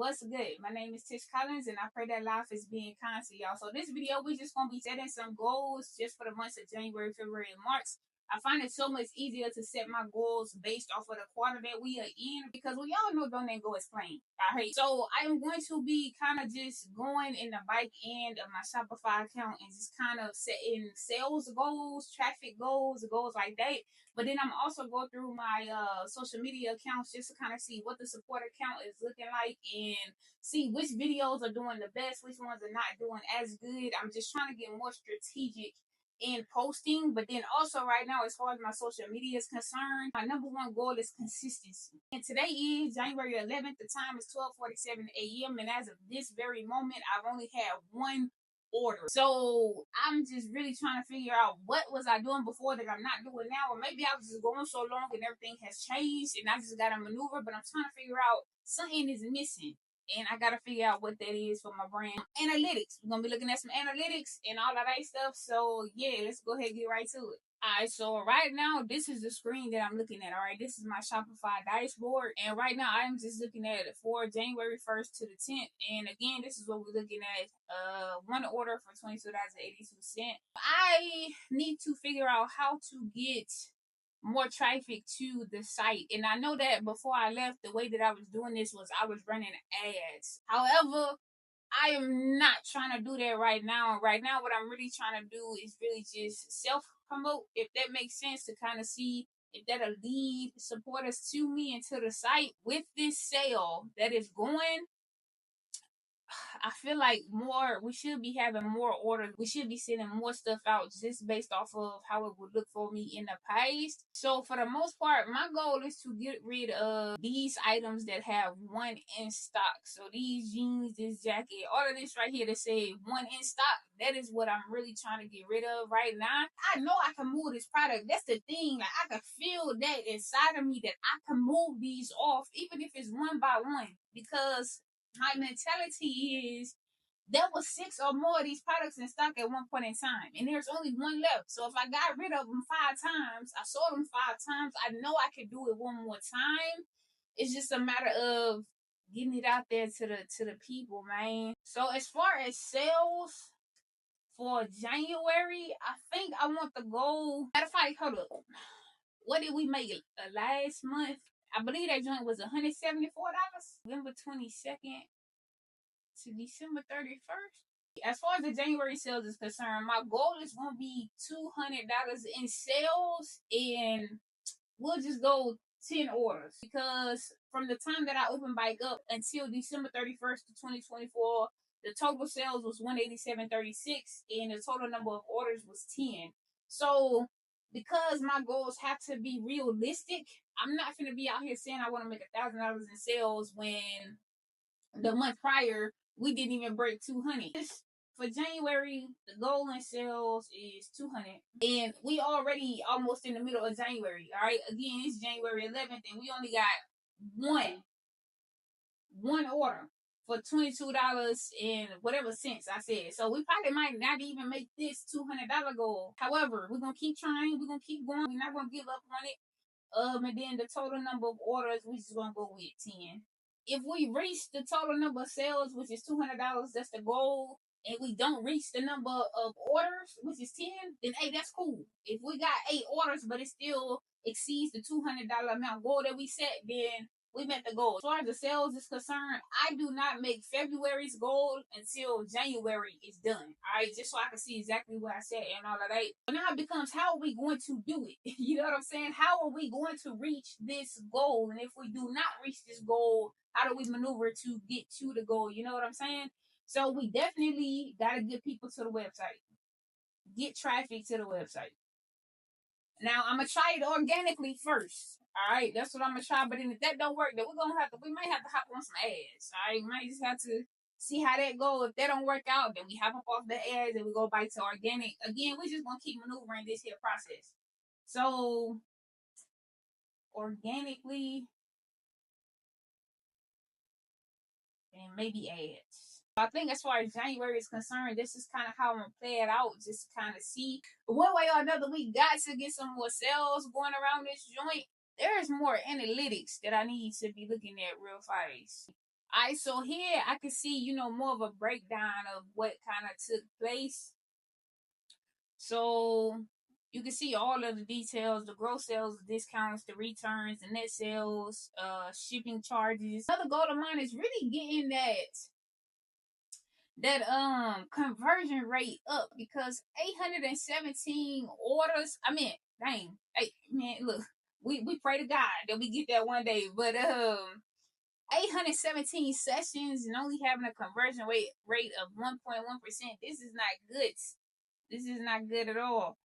What's good? My name is Tish Collins, and I pray that life is being kind to y'all. So this video, we just gonna be setting some goals just for the months of January, February, and March. I find it so much easier to set my goals based off of the quarter that we are in because we all know don't go as planned. Alright. So I am going to be kind of just going in the back end of my Shopify account and just kind of setting sales goals, traffic goals, goals like that. But then I'm also going through my social media accounts just to kind of see what the support account is looking like and see which videos are doing the best, which ones are not doing as good. I'm just trying to get more strategic in posting. But then also right now, as far as my social media is concerned, my number one goal is consistency. And today is January 11th. The time is 12:47 a.m. And as of this very moment, I've only had one order. So I'm just really trying to figure out what was I doing before that I'm not doing now, or maybe I was just going so long and everything has changed and I just got to maneuver. But I'm trying to figure out something is missing. And I gotta figure out what that is for my brand. Analytics. We're gonna be looking at some analytics and all of that stuff. So yeah, let's go ahead and get right to it. Alright, so right now this is the screen that I'm looking at. Alright, this is my Shopify dashboard. And right now I'm just looking at it for January 1st to the 10th. And again, this is what we're looking at. One order for $22.82. I need to figure out how to get more traffic to the site. And I know that before I left, the way that I was doing this was I was running ads. However, I am not trying to do that right now. Right now, what I'm really trying to do is really just self-promote, if that makes sense, to kind of see if that'll lead supporters to me and to the site. With this sale that is going, I feel like we should be having more orders. We should be sending more stuff out just based off of how it would look for me in the past. So for the most part, my goal is to get rid of these items that have one in stock. So these jeans, this jacket, all of this right here that say one in stock, that is what I'm really trying to get rid of right now. I know I can move this product. That's the thing. Like, I can feel that inside of me that I can move these off, even if it's one by one, because my mentality is there was 6 or more of these products in stock at one point in time, and there's only one left. So if I got rid of them 5 times, I sold them 5 times, I know I could do it one more time. It's just a matter of getting it out there to the people, man. So as far as sales for January, I think I want the goal. Matter of fact, hold up. What did we make last month? I believe that joint was $174. November 22nd to December 31st. As far as the January sales is concerned, my goal is going to be $200 in sales, and we'll just go 10 orders, because from the time that I opened bike up until December 31st to 2024, the total sales was $187.36, and the total number of orders was 10. So because my goals have to be realistic, I'm not going to be out here saying I want to make $1,000 in sales when the month prior we didn't even break 200. For January, the goal in sales is 200, and we already almost in the middle of January. All right, again, it's January 11th, and we only got one order for $22 and whatever cents I said. So we probably might not even make this $200 goal. However, we're gonna keep trying. We're gonna keep going. We're not gonna give up on it. And then the total number of orders, we just gonna go with 10. If we reach the total number of sales, which is $200, that's the goal, and we don't reach the number of orders, which is 10, then hey, that's cool. If we got 8 orders, but it still exceeds the $200 amount goal that we set, then we met the goal. As far as the sales is concerned, I do not make February's goal until January is done. All right, just so I can see exactly what I said and all of that. But now it becomes, how are we going to do it? You know what I'm saying? How are we going to reach this goal? And if we do not reach this goal, how do we maneuver to get to the goal? You know what I'm saying? So we definitely got to get people to the website. Get traffic to the website. Now I'm gonna try it organically first. All right, that's what I'm gonna try. But then if that don't work, then we might have to hop on some ads. All right, we might just have to see how that goes. If that don't work out, then we hop up off the ads and we go back to organic. Again, we're just gonna keep maneuvering this here process. So organically and maybe ads. I think as far as January is concerned, this is kind of how I'm going to play it out, just to kind of see. One way or another, we got to get some more sales going around this joint. There's more analytics that I need to be looking at real fast. All right, so here I can see, more of a breakdown of what kind of took place. So you can see all of the details: the gross sales, the discounts, the returns, the net sales, shipping charges. Another goal of mine is really getting that conversion rate up, because 817 orders. I mean, dang, hey man, look, we pray to God that we get that one day, but 817 sessions and only having a conversion rate of 1.1%. This is not good. This is not good at all.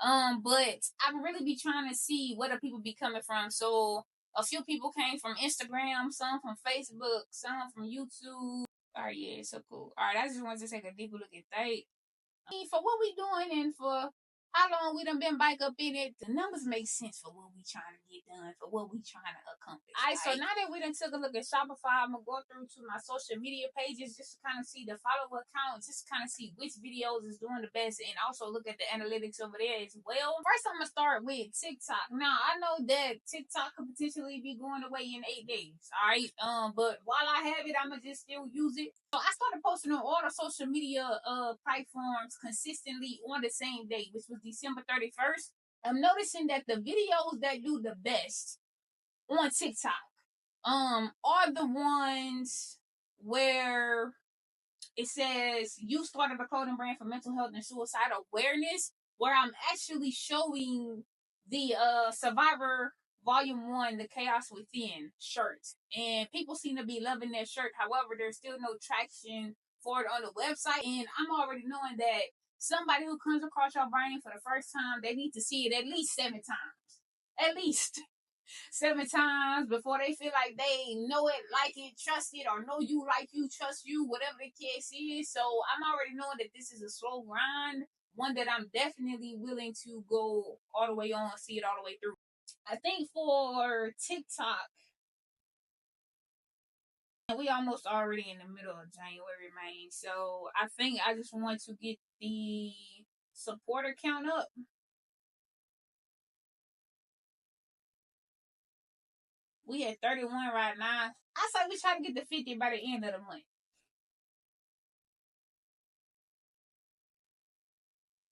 But I really be trying to see where the people be coming from. So a few people came from Instagram, some from Facebook, some from YouTube. All right, yeah, so cool. All right, I just wanted to take a deeper look at that. For what we doing and for how long we done been bike up in it, the numbers make sense for what we trying to get done, for what we trying to accomplish. All right, so now that we done took a look at Shopify, I'm gonna go through to my social media pages just to kind of see the follower count, just kind of see which videos is doing the best, and also look at the analytics over there as well. First, I'm gonna start with TikTok. Now, I know that TikTok could potentially be going away in 8 days. All right, but while I have it, I'm gonna just still use it. So I started posting on all the social media platforms consistently on the same day, which was December 31st. I'm noticing that the videos that do the best on TikTok are the ones where it says you started a clothing brand for mental health and suicide awareness, where I'm actually showing the Survivor Volume 1, The Chaos Within shirt. And people seem to be loving that shirt. However, there's still no traction for it on the website. And I'm already knowing that somebody who comes across your brand for the first time, they need to see it at least 7 times. At least 7 times before they feel like they know it, like it, trust it, or know you, like you, trust you, whatever the case is. So I'm already knowing that this is a slow grind, one that I'm definitely willing to go all the way on, see it all the way through. I think for TikTok, we almost already in the middle of January, man. So I think I just want to get the supporter count up. We at 31 right now. I say we try to get to 50 by the end of the month.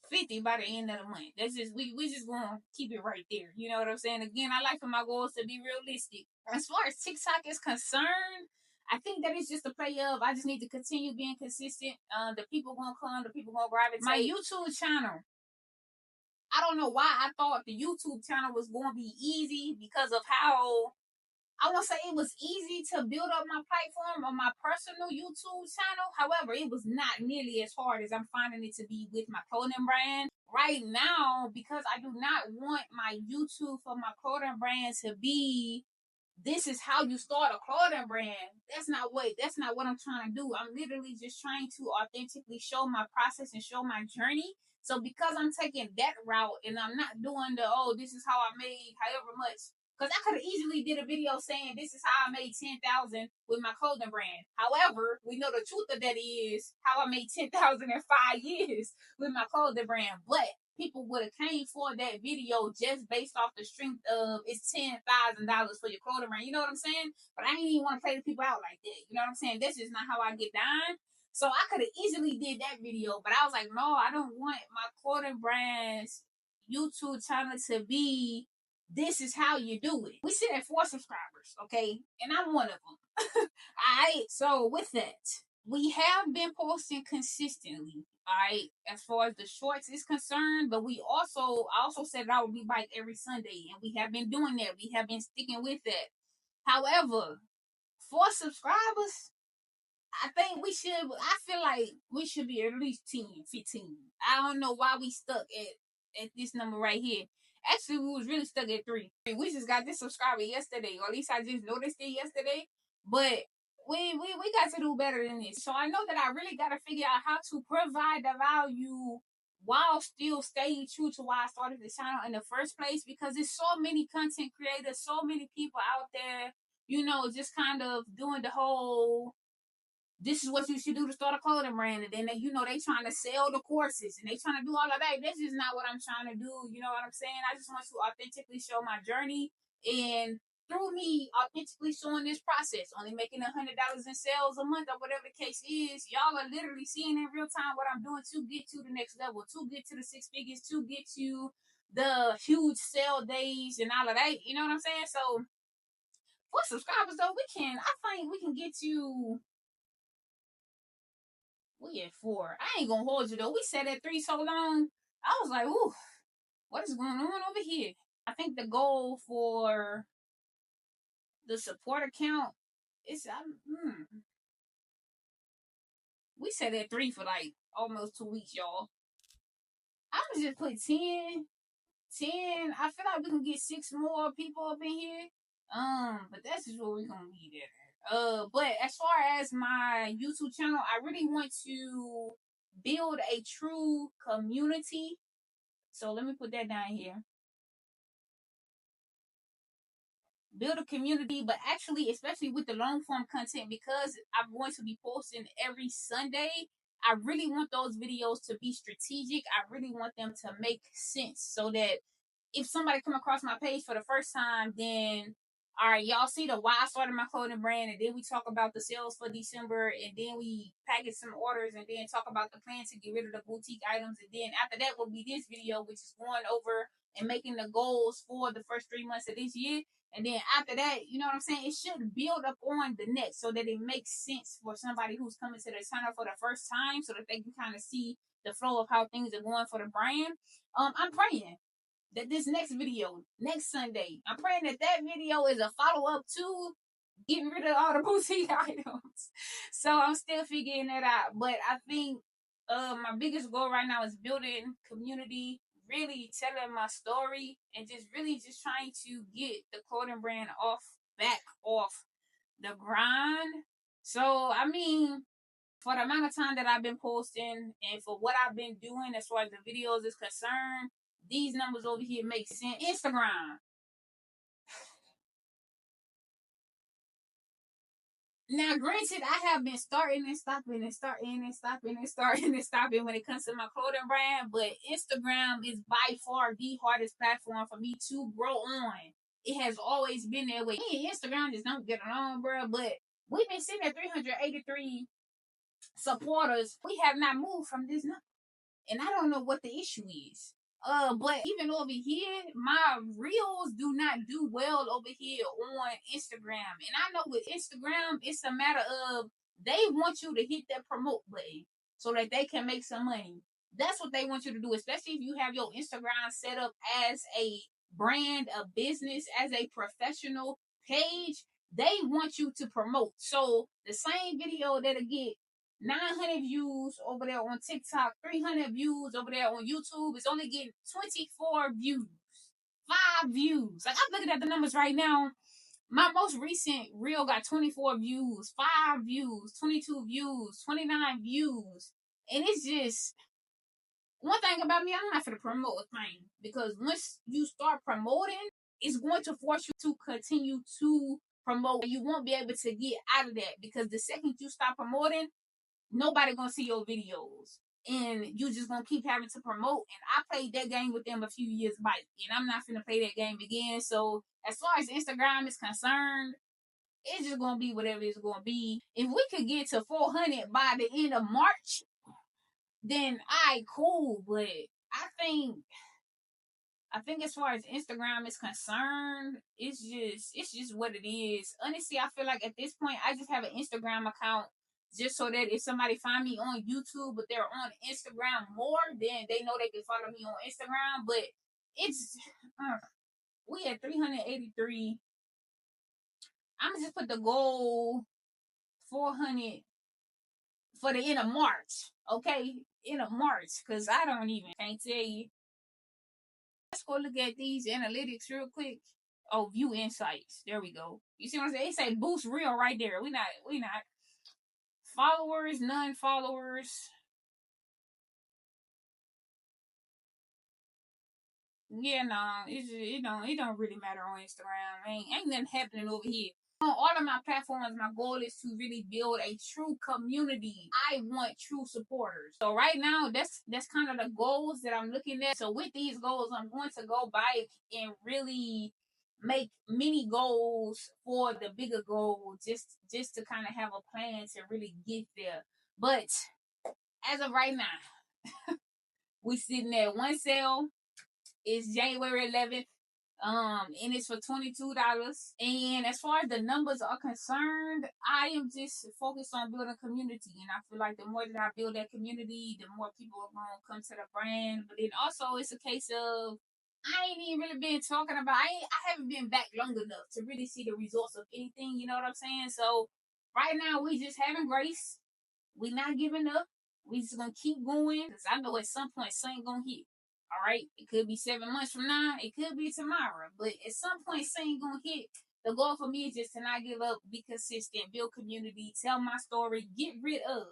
50 by the end of the month. That's just we just gonna keep it right there. You know what I'm saying? Again, I like for my goals to be realistic. As far as TikTok is concerned, I think that it's just a play of I just need to continue being consistent. The people gonna come, the people gonna gravitate. My YouTube channel, I don't know why I thought the YouTube channel was gonna be easy because of how I won't say it was easy to build up my platform on my personal YouTube channel. However, it was not nearly as hard as I'm finding it to be with my clothing brand. Right now, because I do not want my YouTube for my clothing brand to be this is how you start a clothing brand. That's not what I'm trying to do. I'm literally just trying to authentically show my process and show my journey. So because I'm taking that route and I'm not doing this is how I made however much, because I could have easily did a video saying this is how I made 10,000 with my clothing brand. However, we know the truth of that is how I made 10,000 in 5 years with my clothing brand. But people would have came for that video just based off the strength of it's $10,000 for your clothing brand. You know what I'm saying? But I didn't even want to play the people out like that. You know what I'm saying? That's just not how I get down. So I could have easily did that video, but I was like, no, I don't want my clothing brand's YouTube channel to be this is how you do it. We sit at 4 subscribers, okay? And I'm one of them. Alright, so with that, we have been posting consistently, alright, as far as the shorts is concerned, but I also said I would be bike every Sunday, and we have been doing that. We have been sticking with that. However, 4 subscribers, I feel like we should be at least 10, 15. I don't know why we stuck at this number right here. Actually, we was really stuck at 3. We just got this subscriber yesterday, or at least I just noticed it yesterday. But we got to do better than this. So I know that I really got to figure out how to provide the value while still staying true to why I started the channel in the first place, because there's so many content creators, so many people out there, just kind of doing the whole this is what you should do to start a clothing brand, and then they trying to sell the courses and they trying to do all of that. That's just not what I'm trying to do. You know what I'm saying? I just want to authentically show my journey, and through me authentically showing this process, only making $100 in sales a month or whatever the case is. Y'all are literally seeing in real time what I'm doing to get to the next level, to get to the six figures, to get to the huge sale days and all of that. You know what I'm saying? So for subscribers though, I think we can get to, we at 4. I ain't gonna hold you though. We sat at 3 so long. I was like, ooh, what is going on over here? I think the goal for the support account is, we sat at 3 for like almost 2 weeks, y'all. I would just put 10. I feel like we can get 6 more people up in here. But that's just what we're gonna be there. But as far as my YouTube channel, I really want to build a true community. So let me put that down here. Build a community, but actually, especially with the long form content, because I'm going to be posting every Sunday, I really want those videos to be strategic. I really want them to make sense so that if somebody come across my page for the first time, then all right, y'all see the why I started my clothing brand, and then we talk about the sales for December, and then we package some orders, and then talk about the plan to get rid of the boutique items, and then after that will be this video, which is going over and making the goals for the first 3 months of this year. And then after that, you know what I'm saying? It should build up on the next so that it makes sense for somebody who's coming to the channel for the first time, so that they can kind of see the flow of how things are going for the brand. I'm praying that this next video, next Sunday, I'm praying that that video is a follow-up to getting rid of all the boutique items. So I'm still figuring that out. But I think my biggest goal right now is building community, really telling my story, and just really just trying to get the clothing brand back off the grind. So I mean, for the amount of time that I've been posting and for what I've been doing as far as the videos is concerned, these numbers over here make sense. Instagram. Now, granted, I have been starting and stopping and starting and stopping and starting and stopping when it comes to my clothing brand, but Instagram is by far the hardest platform for me to grow on. It has always been that way. Me and Instagram just don't get along, bro, but we've been sitting at 383 supporters. We have not moved from this number, and I don't know what the issue is. But even over here, my reels do not do well over here on Instagram. And I know with Instagram, it's a matter of they want you to hit that promote button so that they can make some money. That's what they want you to do, especially if you have your Instagram set up as a brand, a business, as a professional page. They want you to promote. So the same video that'll get 900 views over there on TikTok, 300 views over there on YouTube. It's only getting 24 views, 5 views. Like, I'm looking at the numbers right now. My most recent reel got 24 views, 5 views, 22 views, 29 views. And it's just, one thing about me, I'm not going to promote a thing. Because once you start promoting, it's going to force you to continue to promote. You won't be able to get out of that. Because the second you stop promoting, nobody gonna see your videos, and you just gonna keep having to promote. And I played that game with them a few years back, and I'm not gonna play that game again. So as far as Instagram is concerned, it's just gonna be whatever it's gonna be. If we could get to 400 by the end of March, then cool. But I think as far as Instagram is concerned, it's just what it is. Honestly, I feel like at this point, I just have an Instagram account just so that if somebody find me on YouTube, but they're on Instagram more, then they know they can follow me on Instagram. But it's, we at 383. I'm gonna just put the goal 400 for the end of March. Okay, end of March, because I don't even can't tell you. Let's go look at these analytics real quick. Oh, view insights. There we go. You see what I'm saying? They say boost reel right there. We not followers, non-followers. Yeah, no, it don't really matter on Instagram. Ain't nothing happening over here. On all of my platforms, my goal is to really build a true community. I want true supporters. So right now, that's kind of the goals that I'm looking at. So with these goals, I'm going to go back and really make mini goals for the bigger goal, just to kind of have a plan to really get there. But as of right now, we sitting at one sale. It's January 11th. And it's for $22. And as far as the numbers are concerned, I am just focused on building community. And I feel like the more that I build that community, the more people are gonna come to the brand. But then also it's a case of I ain't even really been talking about I haven't been back long enough to really see the results of anything, you know what I'm saying? So right now we just having grace. We not giving up. We just gonna keep going because I know at some point something gonna hit. All right, it could be 7 months from now. It could be tomorrow, but at some point something gonna hit. The goal for me is just to not give up, be consistent, build community, tell my story, get rid of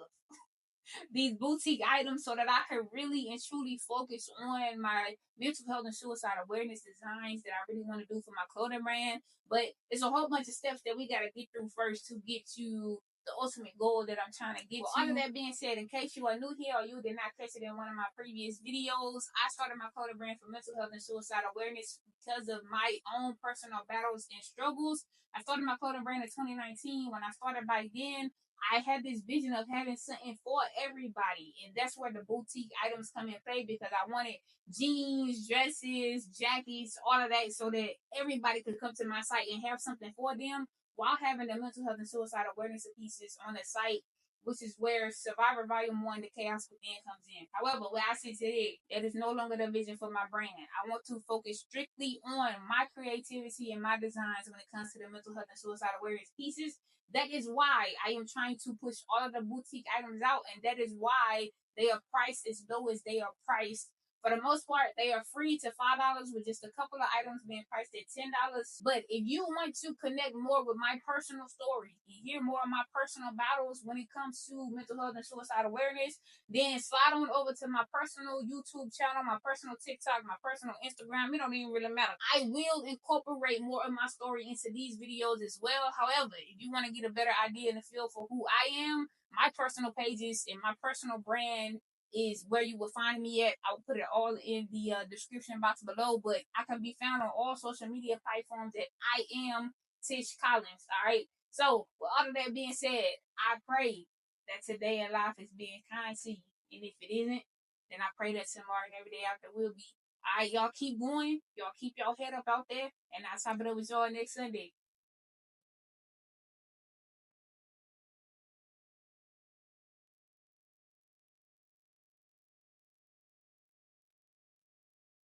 these boutique items so that I can really and truly focus on my mental health and suicide awareness designs that I really want to do for my clothing brand. But it's a whole bunch of steps that we got to get through first to get to the ultimate goal that I'm trying to get to. All of that being said, in case you are new here or you did not catch it in one of my previous videos, I started my clothing brand for mental health and suicide awareness because of my own personal battles and struggles. I started my clothing brand in 2019. When I started back then, I had this vision of having something for everybody. And that's where the boutique items come in play because I wanted jeans, dresses, jackets, all of that so that everybody could come to my site and have something for them while having the mental health and suicide awareness pieces on the site, which is where Survivor Volume 1, The Chaos Within comes in. However, what I see today, that is no longer the vision for my brand. I want to focus strictly on my creativity and my designs when it comes to the mental health and suicide awareness pieces. That is why I am trying to push all of the boutique items out, and that is why they are priced as low as they are priced. For the most part, they are free to $5 with just a couple of items being priced at $10. But if you want to connect more with my personal story and hear more of my personal battles when it comes to mental health and suicide awareness, then slide on over to my personal YouTube channel, my personal TikTok, my personal Instagram. It don't even really matter. I will incorporate more of my story into these videos as well. However, if you want to get a better idea and a feel for who I am, my personal pages and my personal brand is where you will find me at. I'll put it all in the description box below, but I can be found on all social media platforms at I am Tish Collins. All right. So with all of that being said, I pray that today in life is being kind to you. And if it isn't, then I pray that tomorrow and every day after will be. All right, y'all keep going. Y'all keep y'all head up out there. And I'll top it up with y'all next Sunday.